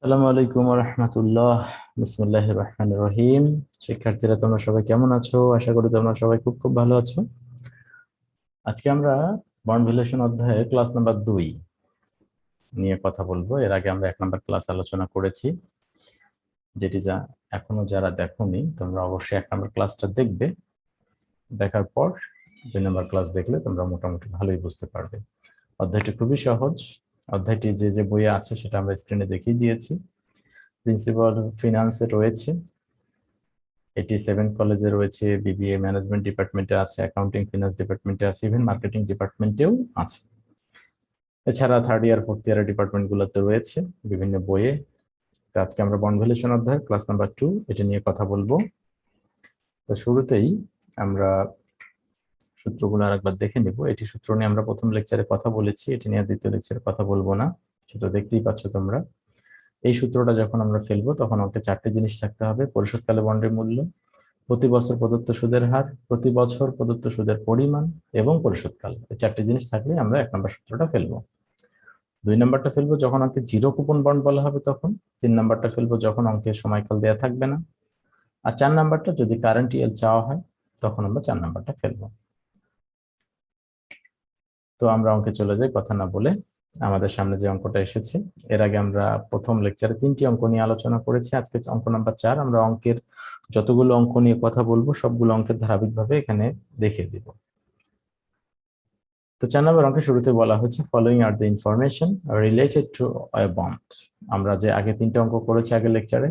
আসসালামু আলাইকুম ওয়া রাহমাতুল্লাহ। বিসমিল্লাহির রহমানির রহিম। শিক্ষার্থীরা, তোমরা সবাই কেমন আছো? আশা করি তোমরা সবাই খুব খুব ভালো আছো। আজকে আমরা বন্ড ভ্যালুয়েশন অধ্যায়ে ক্লাস নাম্বার 2 নিয়ে কথা বলবো। এর আগে আমরা 1 নাম্বার ক্লাস আলোচনা করেছি, যেটি এখনো যারা দেখোনি তোমরা অবশ্যই 1 নাম্বার ক্লাসটা দেখবে। দেখার পর 2 নাম্বার ক্লাস দেখলে তোমরা মোটামুটি ভালোই বুঝতে পারবে। অধ্যায়টি খুবই সহজ। অধ্যায়টি যে যে বইয়ে আছে সেটা আমরা স্ক্রিনে দেখিয়ে দিয়েছি। প্রিন্সিপাল ফিনান্সে রয়েছে, 87 কলেজে রয়েছে, বিবিএ ম্যানেজমেন্ট ডিপার্টমেন্টে আছে, অ্যাকাউন্টিং ফিনান্স ডিপার্টমেন্টে আছে, ইভেন মার্কেটিং ডিপার্টমেন্টেও আছে। এছাড়া থার্ড ইয়ার ফোর্থ ইয়ারের ডিপার্টমেন্টগুলোতে রয়েছে বিভিন্ন বইয়ে। তো আজকে আমরা বন্ড ভ্যালুয়েশন অধ্যায় ক্লাস নাম্বার 2 এটা নিয়ে কথা বলবো। তো শুরুতেই আমরা সূত্রগুলো আরেকবার দেখে নিব। এটি সূত্র নিয়ে আমরা প্রথম লেকচারে কথা বলেছি, এটি নিয়ে দ্বিতীয় লেকচারে কথা বলবো না। সূত্র দেখতেই পাচ্ছ তোমরা। এই সূত্রটা যখন আমরা ফেলবো তখন আমাকে 4টে জিনিস থাকতে হবে: পরিশোধকালে বন্ডের মূল্য, প্রতি বছর প্রদত্ত সুদের হার, প্রতি বছর প্রদত্ত সুদের পরিমাণ এবং পরিশোধকাল। এই 4টে জিনিস থাকলে আমরা 1 নম্বর সূত্রটা ফেলবো। 2 নম্বরটা ফেলবো যখন অঙ্কে জিরো কুপন বন্ড বলা হবে তখন। 3 নম্বরটা ফেলবো যখন অঙ্কের সময়কাল দেওয়া থাকবে না। আর 4 নম্বরটা যদি কারেন্ট ইয়ার চাওয়া হয় তখন আমরা 4 নম্বরটা ফেলবো। তো আমরা অঙ্কে চলে যাই কথা না বলে। আমাদের সামনে যে অঙ্কটা এসেছে, এর আগে আমরা প্রথম লেকচারে 3টি অঙ্ক নিয়ে আলোচনা করেছি। আজকে অঙ্ক নাম্বার 4। আমরা অঙ্কের যতগুলো অঙ্ক নিয়ে কথা বলবো সবগুলো অঙ্কের ধারাবাহিকভাবে এখানে দেখিয়ে দিব। তো 4 নম্বর অঙ্কের শুরুতে বলা হচ্ছে, following are the information related to a bond. আমরা যে আগে 3টে অঙ্ক করেছি আগের লেকচারে,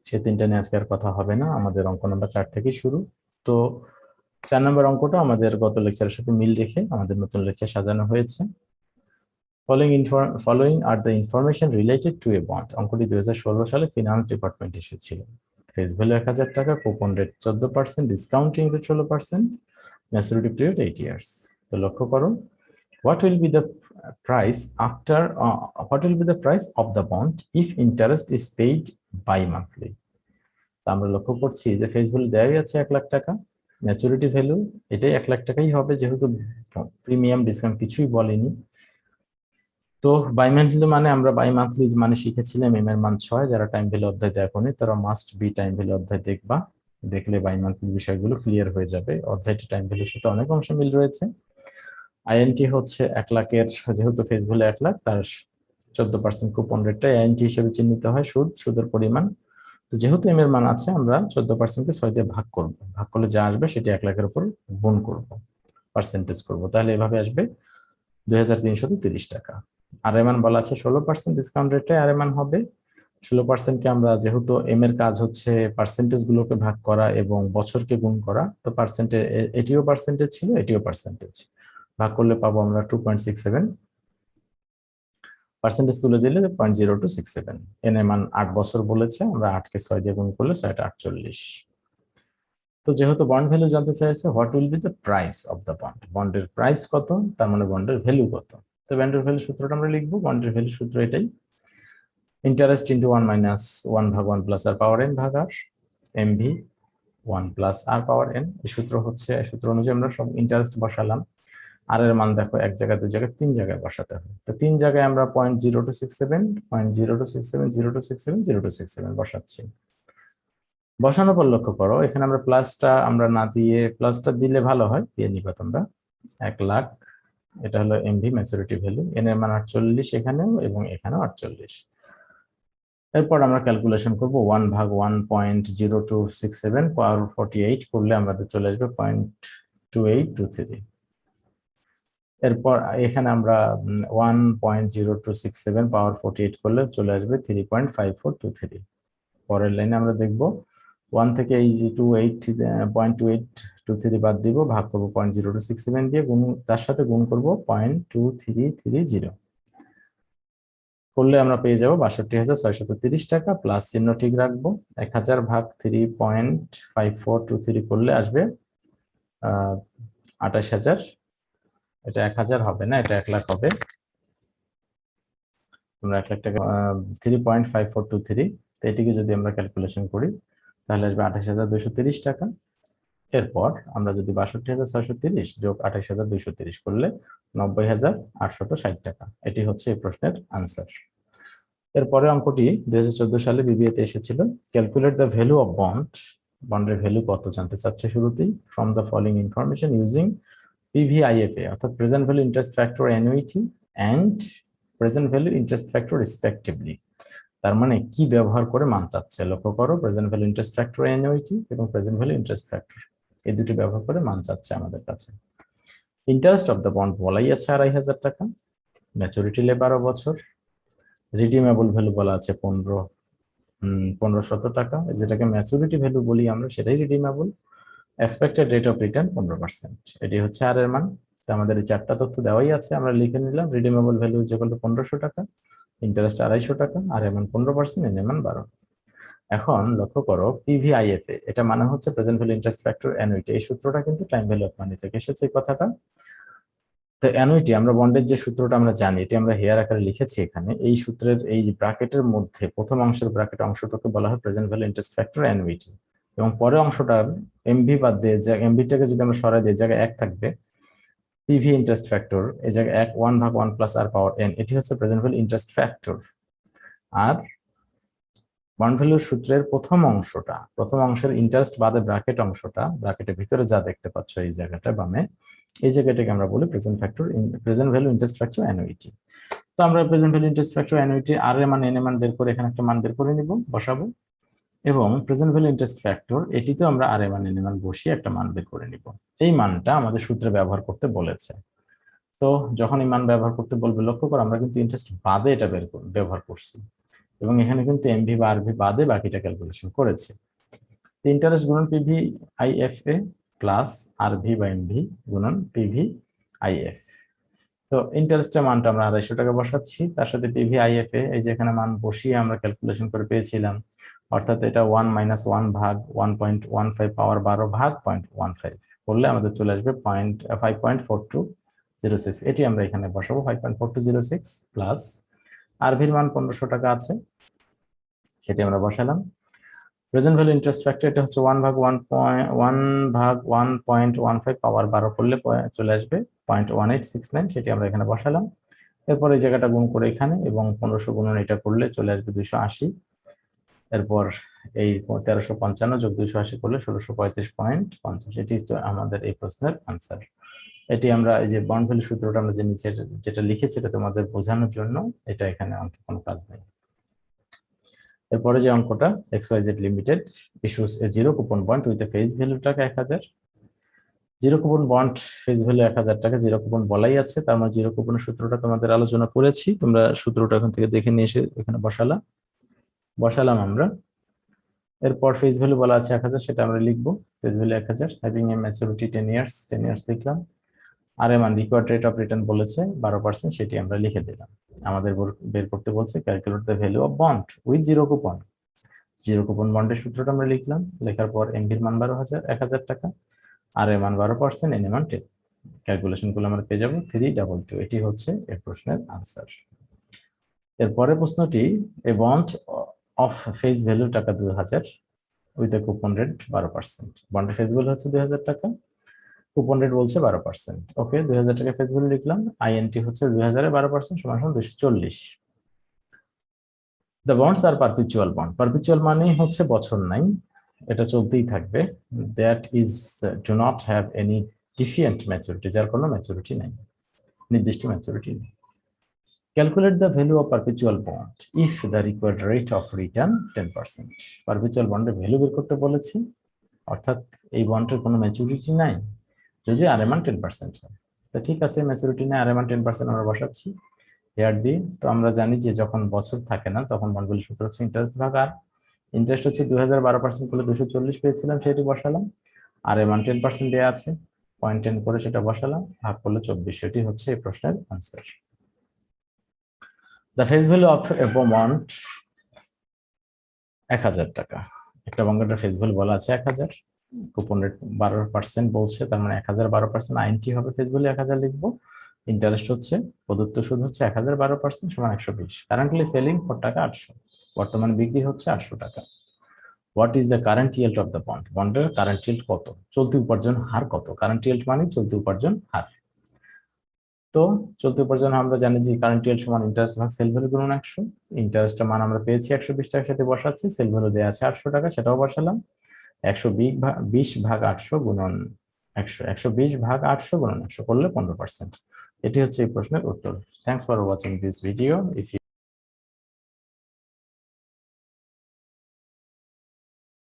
সেই 3টা নিয়ে আজকে আর কথা হবে না। আমাদের অঙ্ক নাম্বার 4 থেকে শুরু। তো 4 নম্বর অঙ্কটা আমাদের গত লেকচারের সাথে মিল রেখে আমাদের নতুন লেকচার সাজানো হয়েছে। Following are the information related to A bond. অঙ্কটি 2016 সালে ফিনান্স ডিপার্টমেন্ট এসেছিল। ফেস ভ্যালু 1000 টাকা, coupon rate 14%, discounting rate 16%, maturity period 8 years. তো লক্ষ্য করো, what will be the price of the bond if interest is paid bi-monthly? আমরা লক্ষ্য করছি যে ফেস ভ্যালু দেওয়াই আছে 1 লাখ টাকা, ম্যাচুরিটি ভ্যালু এটাই 1 লাখ টাকাই হবে, যেহেতু প্রিমিয়াম ডিসকাউন্ট কিছুই বলেনি। তো বাই মান্থলি মানে আমরা বাই মান্থলি মানে শিখেছিলাম এম এর মান 6। যারা টাইম ভ্যালু অধ্যায় দেখোনি তারা মাস্ট বি টাইম ভ্যালু অধ্যায় দেখবা, দেখলে বাই মান্থলি বিষয়গুলো ক্লিয়ার হয়ে যাবে। অধ্যায়টি টাইম ভ্যালুর সাথে অনেক অংশ মিল রয়েছে। আইএনটি হচ্ছে 1 লাখের, যেহেতু ফেস ভ্যালু 1 লাখ, তার 14% কুপন রেটটা আইএনটি হিসেবে চিহ্নিত হয়। সুদের পরিমাণ, তো যেহেতু এম এর মান আছে আমরা 14%কে 6 দিয়ে ভাগ করব। ভাগ করলে যা আসবে সেটি 1 লাখের উপর গুণ করব, পার্সেন্টেজ করব। তাহলে এভাবে আসবে 2330 টাকা। আর এর মান বলা আছে 16% ডিসকাউন্ট রেটে আর এর মান হবে 16%কে আমরা, যেহেতু এম এর কাজ হচ্ছে পার্সেন্টেজ গুলোকে ভাগ করা এবং বছরকে গুণ করা, তো পার্সেন্টেজ এটিও পার্সেন্টেজ ছিল, এটিও পার্সেন্টেজ, ভাগ করলে পাবো আমরা 2.67। পার্সেন্টেজ তুলে দিলে 0.0267। এন এর মান 8 বছর বলেছে, আমরা 8কে 6 দিয়ে গুণ করলে 6টা 48। তো যেহেতু বন্ড ভ্যালু জানতে চাইছে, what will be the price of the bond, বন্ডের প্রাইস কত, তার মানে বন্ডের ভ্যালু কত। তো বন্ডের ভ্যালু সূত্রটা আমরা লিখবো। বন্ডের ভ্যালু সূত্র এটাই, ইন্টারেস্ট ইন্টু 1 মাইনাস 1 ভাগ 1 প্লাস আর পাওয়ার এন ভাগ আর এমভি 1 প্লাস আর পাওয়ার এন। এই সূত্র হচ্ছে, সূত্র অনুযায়ী আমরা সব ইন্টারেস্ট বসালাম। আর এর মান দেখো 1 জায়গায় 2 জায়গায় 3 জায়গায় বসাতে হবে। তো 3 জায়গায় আমরা 0.0267 0.0267 0.267 0.267 বসাচ্ছি। বসানোর পর লক্ষ্য করো, এখানে আমরা প্লাসটা আমরা না দিয়ে, প্লাসটা দিলে ভালো হয়, দিয়ে নিবা তোমরা। 1 লাখ, এটা হলো এমভি ম্যাচুরিটি ভ্যালু, এন এর মান 48 এখানেও এবং এখানেও 48। এরপর আমরা ক্যালকুলেশন করব 1 ভাগ 1.0267 পাওয়ার 48 করলে আমাদের চলে আসবে 0.2823। এরপর এখানে আমরা 1.0267 পাওয়ার 48 করলে চলে আসবে 3.5423। পরের লাইনে আমরা দেখব 1 থেকে এই যে 0.2823 বাদ দিব, ভাগ করবো 0.0267 দিয়ে, গুণ তার সাথে গুণ করব 0.2330 করলে আমরা পেয়ে যাব 62,630 টাকা। প্লাস চিহ্ন ঠিক রাখবো। 1000 ভাগ 3.5423 করলে আসবে 28,000। এটা 1000 হবে না, এটা 1 লাখ হবে। আমরা 1 লাখ টাকা 3.5423, তো এটিকে যদি আমরা ক্যালকুলেশন করি তাহলে আসবে 28,230 টাকা। এরপর আমরা যদি 62,630 যোগ 28,230 করলে 90,860 টাকা। এটি হচ্ছে এই প্রশ্নের আনসার। এরপরে অঙ্কটি 2014 সালে বিবিএ তে এসেছিল। Calculate the value of bond, বন্ডের ভ্যালু কত জানতে চাচ্ছে শুরুতেই, from the following information using PVIFA অর্থাৎ present value interest factor annuity and present value interest factor respectively. তার মানে কি ব্যবহার করে মান চাচ্ছে, লক্ষ্য করো, present value interest factor annuity এবং প্রেজেন্ট ভ্যালু ইন্টারেস্ট ফ্যাক্টর, এই দুটি ব্যবহার করে মান চাচ্ছে আমাদের কাছে। ইন্টারেস্ট অফ দ্য বন্ড বলাই আছে 2,500 টাকা, ম্যাচুরিটি লে 12 বছর, রিডিমেবল ভ্যালু বলা আছে 1500 টাকা, যেটাকে ম্যাচুরিটি ভ্যালু বলি আমরা, সেটাই redeemable. Expected rate of return 15%, এটি হচ্ছে আর এর মান। তো আমাদের এই চারটা তথ্য দেওয়াই আছে, আমরা লিখে নিলাম। রিডিমেবল ভ্যালু যেগুলো 1500 টাকা, ইন্টারেস্ট 250 টাকা, আর এর মান 15%, এর মান 12। এখন লক্ষ্য করো পিভিআইএফ, এটা মানে হচ্ছে present value interest factor annuity. এই সূত্রটা কিন্তু টাইম ভ্যালু অফ মানি থেকে এসেছে এই কথাটা। তো অ্যানুইটি আমরা বন্ডের যে সূত্রটা আমরা জানি, এটি আমরা হেয়ার আকারে লিখেছি এখানে। এই সূত্রের এই ব্র্যাকেটের মধ্যে প্রথম অংশের ব্র্যাকেট অংশটাকে বলা হয় present value interest factor annuity, এবং পরের অংশটা এমভি বাদ দিয়ে, এমভিটাকে যদি আমরা সরাই দিই, জায়গায় 1 থাকবে, পিভি ইন্টারেস্ট ফ্যাক্টর, এই জায়গায় 1/1 প্লাস আর পাওয়ার এন, এটি হচ্ছে প্রেজেন্ট ভ্যালু ইন্টারেস্ট ফ্যাক্টর। আর বন্ড ভ্যালুর সূত্রের প্রথম অংশটা, প্রথম অংশের ইন্টারেস্ট বাদে ব্র্যাকেট অংশটা, ব্র্যাকেটের ভিতরে যা দেখতে পাচ্ছ এই জায়গাটা বামে, এই জায়গাটাকে আমরা বলি present value interest factor annuity. তো আমরা present value interest factor annuity আর এর মান এন এর মান বের করে এখানে একটা মান বের করে নিব, বসাবো, এবং প্রেজেন্ট ভ্যালু ইন্টারেস্ট ফ্যাক্টর এটিতে আমরা আর এর মান এন এর মান বসিয়ে একটা মান বের করে নিব। এই মানটা আমাদের সূত্রে ব্যবহার করতে বলেছে। তো যখন এই মান ব্যবহার করতে বলবে, লক্ষ্য করো আমরা কিন্তু ইন্টারেস্ট বাদে এটা ব্যবহার করছি, এবং এখানে কিন্তু এমভি বা আরভি বাদে বাকিটা ক্যালকুলেশন করেছি। ইন্টারেস্ট গুণন PVIFA প্লাস আরভি বা এমভি গুণন PVIF। তো ইন্টারেস্টের মানটা আমরা 250 টাকা বসাচ্ছি, তার সাথে PVIFA এই যে এখানে মান বসিয়ে আমরা ক্যালকুলেশন করে পেয়েছিলাম, অর্থাৎ এটা 1 - 1 ভাগ 1.15 পাওয়ার 12 ভাগ 0.15 করলে আমাদের চলে আসবে 5.4206। এটি আমরা এখানে বসাবো 5.4206 প্লাস আরভির মান 1500 টাকা আছে, সেটি আমরা বসালাম। প্রেজেন্ট ভ্যালু ইন্টারেস্ট ফ্যাক্টর এটা হচ্ছে 1/1.15 পাওয়ার 12 করলে চলে আসবে 0.1869, সেটি আমরা এখানে বসালাম। এরপর এই জায়গাটা গুণ করে এখানে, এবং 1500 গুণন এটা করলে চলে আসবে 280। এরপর এই 1355 যোগ 280 করলে 1635.50, এটি আমাদের এই প্রশ্নের আনসার। এটি আমরা এই যে বন্ড ভ্যালু সূত্রটা আমরা যে নিচে যেটা লিখেছি, এটা তোমাদের বোঝানোর জন্য, এটা এখানে অঙ্কে কোনো কাজ নেই। এরপরে যে অঙ্কটা, XYZ limited issues A zero coupon bond with face value টাকা 1000। Zero coupon bond face value 1000 টাকা, জিরো কুপন বলাই আছে, তার মানে জিরো কুপনের সূত্রটা তোমাদের আলোচনা করেছি, তোমরা সূত্রটা এখান থেকে দেখে নিয়ে এসে এখানে বসালাম আমরা। এরপর ফেস ভ্যালু বলা আছে 1000, সেটা আমরা লিখবো। Face value 1000, having a maturity 10 years, 10 years লিখলাম। আর এর মান রিকোয়ার্ড রেট অফ রিটার্ন বলেছে 12%, সেটি আমরা লিখে দিলাম। আমাদের বের করতে বলছে calculate the value of bond with zero coupon. Zero coupon বন্ডের সূত্রটা আমরা লিখলাম, লেখার পর এমভির মান 1000 টাকা, আর এর মান 12%, এন এর মান 10। ক্যালকুলেশন করলে আমরা পেয়ে যাবো 322। এটি হচ্ছে এই প্রশ্নের আনসার। এরপরে প্রশ্নটি, এ বন্ড অফ ফেস ভ্যালু টাকা 2000 উইথ এ কুপন রেট 12%। বন্ডের ফেস ভ্যালু হচ্ছে 2000 টাকা, কুপন রেট বলছে 12%। ওকে, 2000 টাকা ফেস ভ্যালু লিখলাম, আইএনটি হচ্ছে 2000 এর 12% সমান 240। দ্য বন্ডস আর পারপিচুয়াল বন্ড, পারপিচুয়াল মানে হচ্ছে বছর নাই, এটা চলতেই থাকবে। That is do not have any definite maturity, যার কোনো ম্যাচুরিটি নেই, নির্দিষ্ট ম্যাচুরিটি নেই। Calculate the value of perpetual bond if the required rate of return 10%। Perpetual বন্ডের ভ্যালু বের করতে বলেছি, অর্থাৎ এই বন্ডের কোনো ম্যাচুরিটি নাই যদি আর এর মান 10% হয়। তো ঠিক আছে, ম্যাচুরিটি নেই, আর এর মান 10% আমরা বসাচ্ছি হেয়ার দিয়ে। তো আমরা জানি যে যখন বছর থাকে না, তখন বন্ডগুলির সূত্র হচ্ছে ইন্টারেস্ট ভাগ আর। ইন্টারেস্ট হচ্ছে 2000, 12% করলে 240 পেয়েছিলাম, সেটি বসালাম। আর এর মান 10% দেওয়া আছে, 0.10 করে সেটা বসালাম, ভাগ করলে 24। সেটি হচ্ছে এই প্রশ্নের answer. The face value of A bond 1000 টাকা, একটা বন্ডের ফেস ভ্যালু বলা আছে 1000, কুপন রেট 12% বলছে, তার মানে 1000 12% আইনটি হবে ফেস ভ্যালু 1000 লিখবো। ইন্টারেস্ট হচ্ছে, প্রদত্ত সুদ হচ্ছে 1000 12% সমান 120। কারেন্টলি সেলিং ফর টাকা 800, বর্তমানে বিক্রি হচ্ছে 800 টাকা। What is the current yield of the bond, বন্ডের কারেন্ট ইয়েল্ড কত, চলতি উপার্জন হার কত। কারেন্ট ইয়েল্ড মানে চলতি উপার্জন হার। তো চলতি পর্যন্ত আমরা জানি যে কারেন্ট ইয়েল্ড সমান ইন্টারেস্ট ভাগ সেল ভ্যালু গুণন 100। ইন্টারেস্টের মান আমরা পেয়েছি 120 টাকার সাথে বসাচ্ছি, সেল ভ্যালু দেওয়া আছে 800 টাকা, সেটাও বসালাম। 120 ভাগ 800 গুণন 100, 120 ভাগ 800 গুণন 100 করলে 15%। এটি হচ্ছে এই প্রশ্নের উত্তর। Thanks for watching this video. If